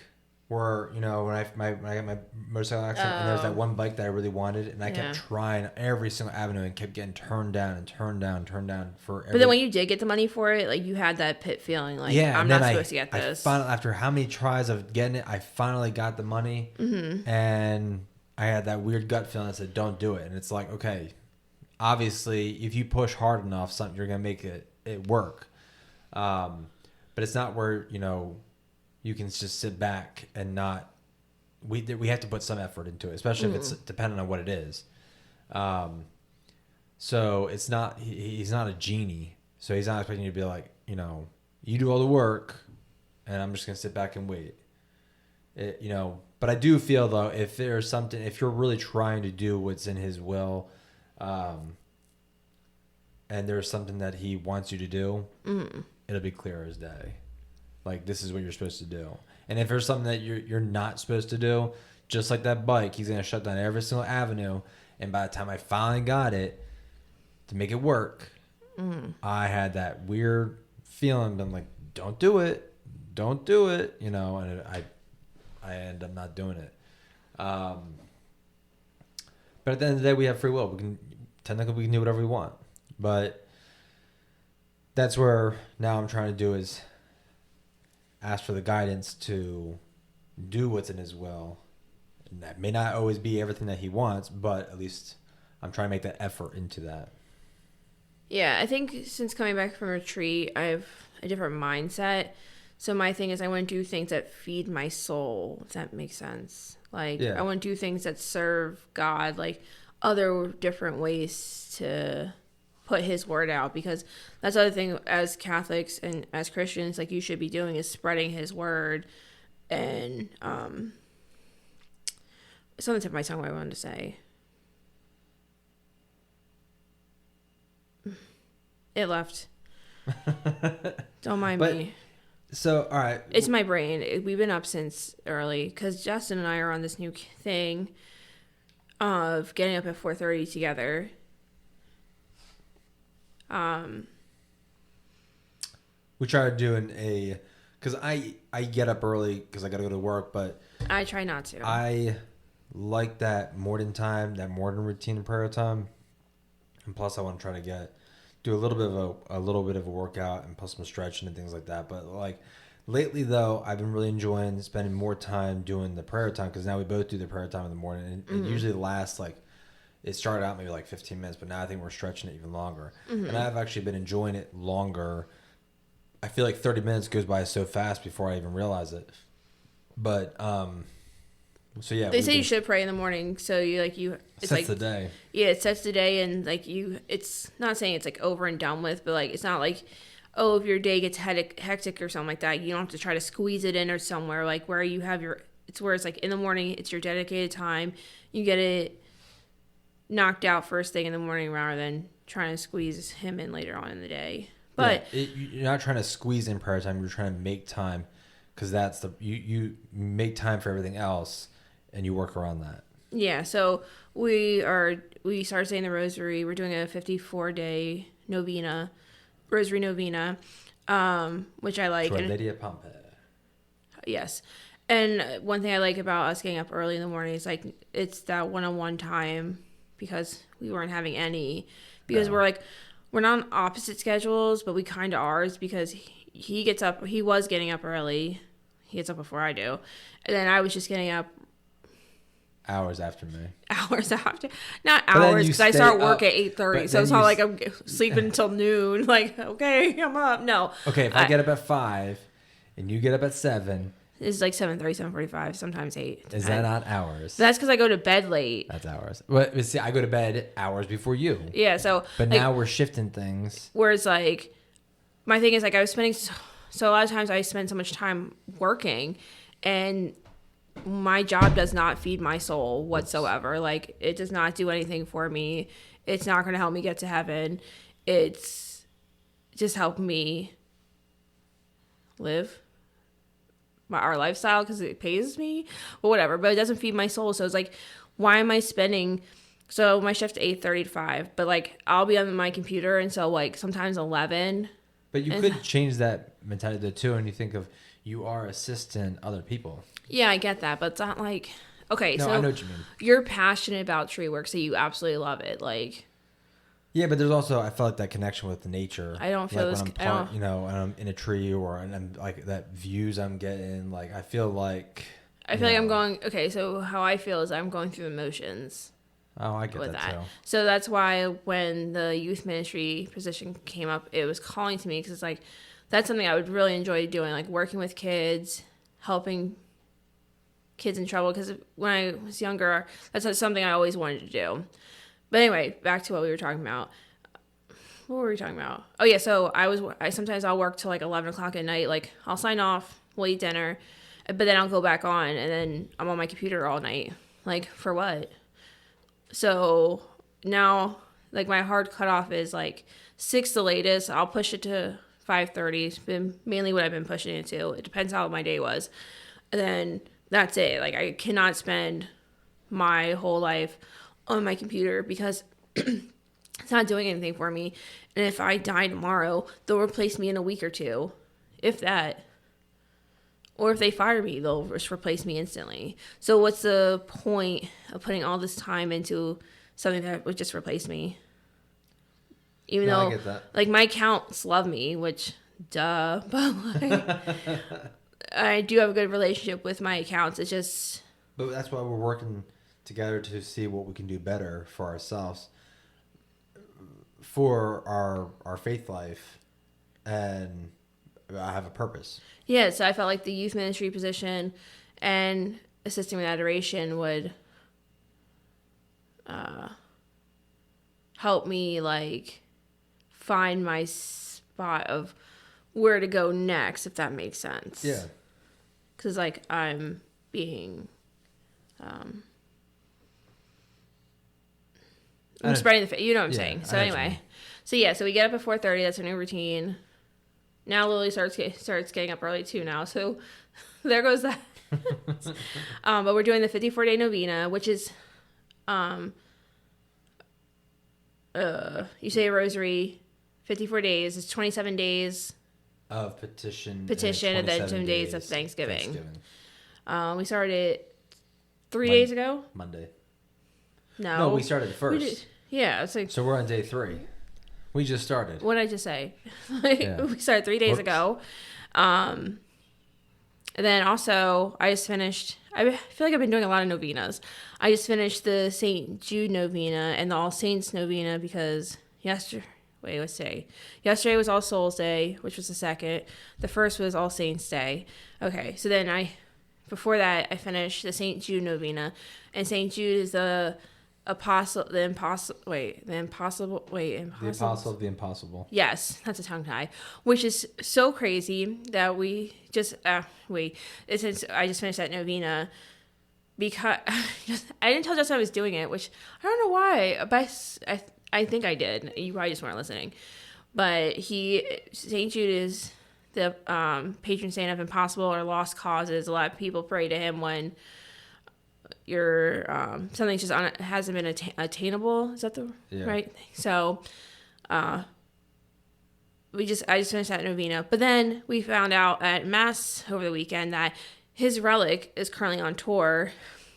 where, when I got my motorcycle accident and there was that one bike that I really wanted, and I kept trying every single avenue and kept getting turned down for But then when you did get the money for it, like you had that pit feeling like, I'm not supposed to get this. Finally, after how many tries of getting it, I finally got the money, and I had that weird gut feeling that said, don't do it. And it's like, okay, obviously if you push hard enough, you're going to make it work. But it's not where, you can just sit back and not. We have to put some effort into it, especially if it's dependent on what it is. So it's not. He's not a genie, so he's not expecting you to be like, you do all the work, and I'm just gonna sit back and wait. But I do feel though, if there's something, if you're really trying to do what's in his will, and there's something that he wants you to do, it'll be clear as day. Like, this is what you're supposed to do. And if there's something that you're not supposed to do, just like that bike, he's going to shut down every single avenue. And by the time I finally got it to make it work, I had that weird feeling. I'm like, don't do it. And I end up not doing it. But at the end of the day, we have free will. Technically, we can do whatever we want. But that's where now I'm trying to do is ask for the guidance to do what's in his will. And that may not always be everything that he wants, but at least I'm trying to make that effort into that. Yeah, I think since coming back from retreat, I have a different mindset. So my thing is I want to do things that feed my soul, if that makes sense. Like, I want to do things that serve God, like other different ways to put his word out, because that's the other thing as Catholics and as Christians, like, you should be doing is spreading his word. And it's on the tip of my tongue what I wanted to say. It left. Don't mind me. So, all right. It's my brain. We've been up since early because Justin and I are on this new thing of getting up at 4:30 together. We try to do because I get up early because I got to go to work, but I try not to. I like that morning time, that morning routine and prayer time, and plus I want to try to do a little bit of a workout and plus some stretching and things like that. But like lately though, I've been really enjoying spending more time doing the prayer time because now we both do the prayer time in the morning, and it usually lasts it started out maybe like 15 minutes, but now I think we're stretching it even longer. And I've actually been enjoying it longer. I feel like 30 minutes goes by so fast before I even realize it. But So yeah, they say you should pray in the morning. So it's sets like the day. Yeah, it sets the day, and like it's not saying it's like over and done with, but like it's not like, oh, if your day gets hectic or something like that, you don't have to try to squeeze it in or somewhere like where you have it's where it's like in the morning, it's your dedicated time. You get it knocked out first thing in the morning rather than trying to squeeze him in later on in the day. But you're not trying to squeeze in prayer time. You're trying to make time, because that's you make time for everything else, and you work around that. Yeah, so we started saying the rosary. We're doing a 54-day novena, rosary novena, which I like. To Our Lady of Pompeii. Yes. And one thing I like about us getting up early in the morning is like it's that one-on-one time, because we weren't having any, because we're not on opposite schedules, but we kind of are, because he was getting up early. He gets up before I do. And then I was just getting up hours after me. Not hours, because I start work at 8:30, so it's not like I'm sleeping until noon. Like, okay, I'm up. No. Okay, if I get up at 5 and you get up at 7. It's like 7:30, 7:45, sometimes 8. Is that not hours? That's because I go to bed late. That's hours. Well, see, I go to bed hours before you. Yeah, so. But now we're shifting things. Whereas, like, my thing is, like, I was spending. So a lot of times I spend so much time working, and my job does not feed my soul whatsoever. Like, it does not do anything for me. It's not going to help me get to heaven. It's just helping me live our lifestyle because it pays me or whatever, but it doesn't feed my soul. So it's like, why am I spending? So my shift's 8:30 to 5, but like I'll be on my computer until like sometimes 11. But you could change that mentality too, and you think of you are assisting other people. Yeah, I get that, but it's not like, okay, no, so I know what you mean. You're passionate about tree work, so you absolutely love it. Like, yeah, but there's also, I felt like that connection with nature. I don't feel like when I'm and I'm in a tree and I'm like that views I'm getting. Like I feel like I'm going. Okay, so how I feel is I'm going through the motions. Oh, I get that too. So that's why when the youth ministry position came up, it was calling to me because it's like that's something I would really enjoy doing, like working with kids, helping kids in trouble. Because when I was younger, that's something I always wanted to do. But anyway, back to what we were talking about. What were we talking about? Oh yeah, so sometimes I'll work till like 11 o'clock at night. Like I'll sign off, we'll eat dinner, but then I'll go back on, and then I'm on my computer all night. Like for what? So now, like my hard cutoff is like 6 the latest. I'll push it to 5:30. It's been mainly what I've been pushing it to. It depends how my day was, and then that's it. Like I cannot spend my whole life on my computer because it's not doing anything for me. And if I die tomorrow, they'll replace me in a week or two, if that. Or if they fire me, they'll just replace me instantly. So what's the point of putting all this time into something that would just replace me? Even though, I get that. Like, my accounts love me, which, duh. But, like, I do have a good relationship with my accounts. It's just... But that's why we're working together to see what we can do better for ourselves, for our faith life, and I have a purpose. Yeah, so I felt like the youth ministry position and assisting with adoration would help me, like, find my spot of where to go next, if that makes sense. Yeah. Because, like, I'm being... I'm spreading the faith. You know what I'm saying. So anyway. So yeah, so we get up at 4:30. That's our new routine. Now Lily starts getting up early too now, so there goes that. But we're doing the 54-day novena, which is, you say a rosary, 54 days. It's 27 days of petition, and then 10 days of Thanksgiving. We started 3 days ago. Monday. No, we started first. Yeah, it's like. So we're on day 3. We just started. What did I just say? We started 3 days ago. And then also, I just finished... I feel like I've been doing a lot of novenas. I just finished the St. Jude novena and the All Saints novena because yesterday... Wait, let's say. Yesterday was All Souls Day, which was the second. The first was All Saints Day. Okay, so then I before that, I finished the St. Jude novena, and St. Jude is the apostle of the impossible. Yes, that's a tongue tie, which is so crazy that we just since I just finished that novena, because I didn't tell Justin I was doing it, which I don't know why, but I think I did. You probably just weren't listening. But St. Jude is the patron saint of impossible or lost causes. A lot of people pray to him when you're something's just hasn't been attainable. Is that the right thing? So I just finished that novena. But then we found out at Mass over the weekend that his relic is currently on tour.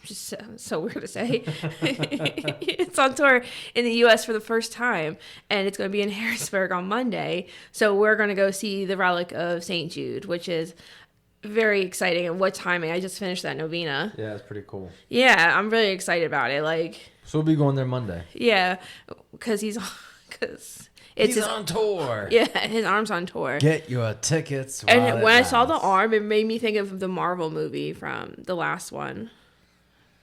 Just so weird to say. It's on tour in the U.S. for the first time, and it's going to be in Harrisburg on Monday. So we're going to go see the relic of St. Jude, which is very exciting. And what timing! I just finished that novena. Yeah, it's pretty cool. Yeah, I'm really excited about it. So we'll be going there Monday. Yeah, because he's on tour. Yeah, his arm's on tour. Get your tickets. And when I saw the arm, it made me think of the Marvel movie from the last one.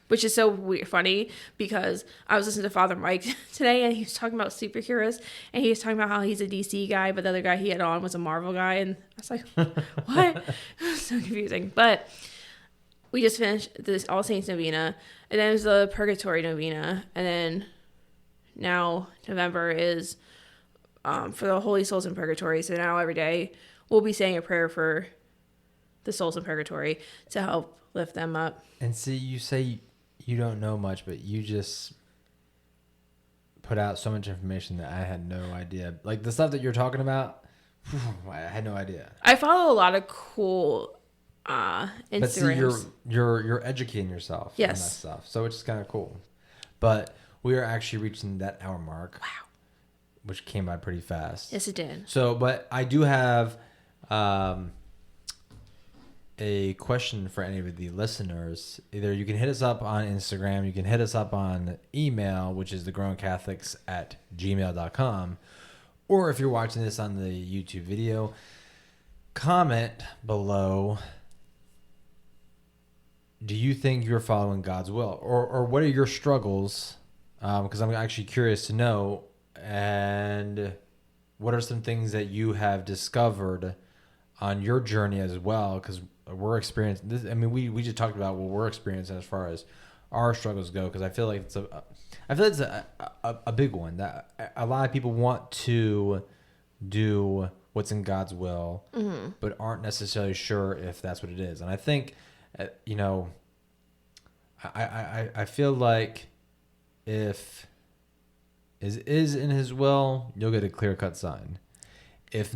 Which is so weird, funny, because I was listening to Father Mike today, and he was talking about superheroes, and he was talking about how he's a DC guy, but the other guy he had on was a Marvel guy, and I was like, what? It was so confusing. But we just finished this All Saints novena, and then it was the Purgatory novena, and then now November is for the Holy Souls in Purgatory, so now every day we'll be saying a prayer for the souls in Purgatory to help lift them up. And see, you say you don't know much, but you just put out so much information that I had no idea. Like the stuff that you're talking about, I had no idea. I follow a lot of cool Instagrams. But see, you're educating yourself on that stuff, so it's kind of cool. But we are actually reaching that hour mark. Wow. Which came by pretty fast. Yes, it did. So, but I do have a question for any of the listeners. Either you can hit us up on Instagram, you can hit us up on email, which is thegrowncatholics@gmail.com, or if you're watching this on the YouTube video, comment below, do you think you're following God's will, or what are your struggles, because I'm actually curious to know, and what are some things that you have discovered on your journey as well, because we're experiencing this. I mean, we just talked about what we're experiencing as far as our struggles go, because I feel like it's a big one that a lot of people want to do what's in God's will, but aren't necessarily sure if that's what it is. And I think, I feel like if it is in His will, you'll get a clear-cut sign. If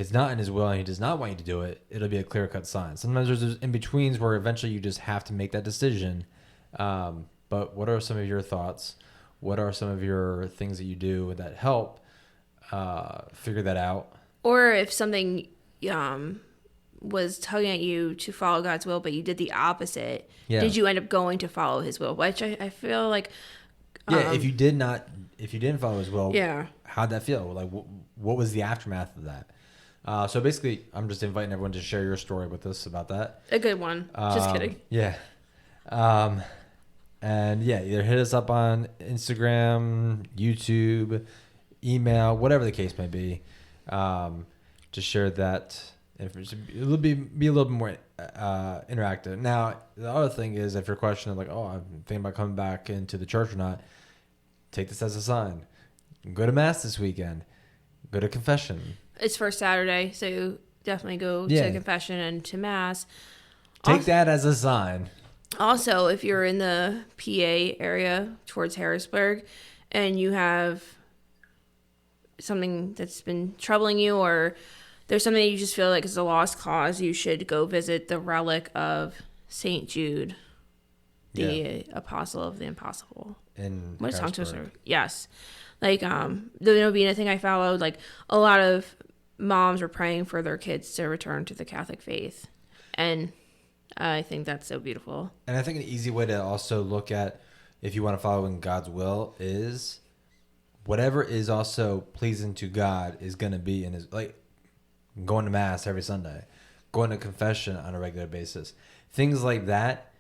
it's not in His will and He does not want you to do it, it'll be a clear-cut sign. Sometimes there's in-betweens where eventually you just have to make that decision. But what are some of your thoughts? What are some of your things that you do that help figure that out? Or if something was tugging at you to follow God's will, but you did the opposite, did you end up going to follow His will? Which I feel like... if you didn't follow His will, how'd that feel? Like, what was the aftermath of that? So basically, I'm just inviting everyone to share your story with us about that. A good one. Just kidding. Yeah. And yeah, either hit us up on Instagram, YouTube, email, whatever the case may be. To share that information. It'll be a little bit more interactive. Now, the other thing is, if you're questioning, like, I'm thinking about coming back into the church or not, take this as a sign. Go to Mass this weekend. Go to confession. It's first Saturday, so definitely go to confession and to Mass. Take that as a sign. Also, if you're in the PA area towards Harrisburg and you have something that's been troubling you, or there's something that you just feel like is a lost cause, you should go visit the relic of St. Jude, the apostle of the impossible. In what a tongue twister. Yes. Like, the novena thing I followed, like, a lot of moms were praying for their kids to return to the Catholic faith. And I think that's so beautiful. And I think an easy way to also look at, if you want to follow in God's will, is whatever is also pleasing to God is going to be in His, like, going to Mass every Sunday, going to confession on a regular basis. Things like that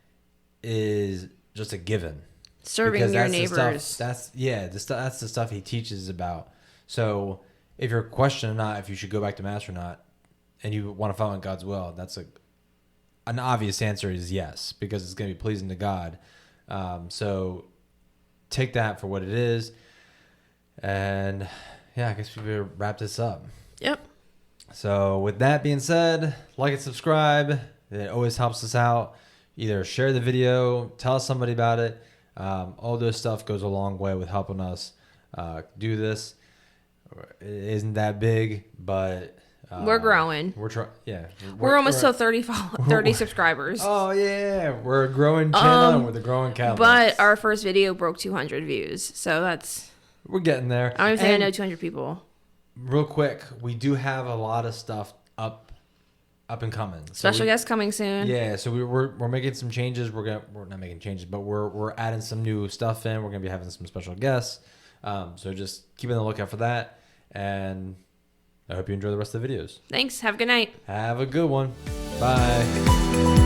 is just a given. Serving Because your that's neighbors. That's the stuff he teaches about. So if you're questioning not if you should go back to Mass or not, and you want to follow in God's will, that's an obvious answer is yes, because it's going to be pleasing to God. So take that for what it is. And yeah, I guess we better wrap this up. Yep. So with that being said, like and subscribe. It always helps us out. Either share the video, tell somebody about it. All those stuff goes a long way with helping us do this. It isn't that big, but We're growing. We're trying. Yeah, We're almost to 30 subscribers. Oh yeah, we're a growing channel and we're the growing Catholics. But our first video broke 200 views, so we're getting there. I don't even think I know 200 people. Real quick, we do have a lot of stuff up and coming. Special guest coming soon. Yeah, so we're making some changes. We're not making changes, but we're adding some new stuff in. We're gonna be having some special guests. So just keep on the lookout for that. And I hope you enjoy the rest of the videos. Thanks. Have a good night. Have a good one. Bye.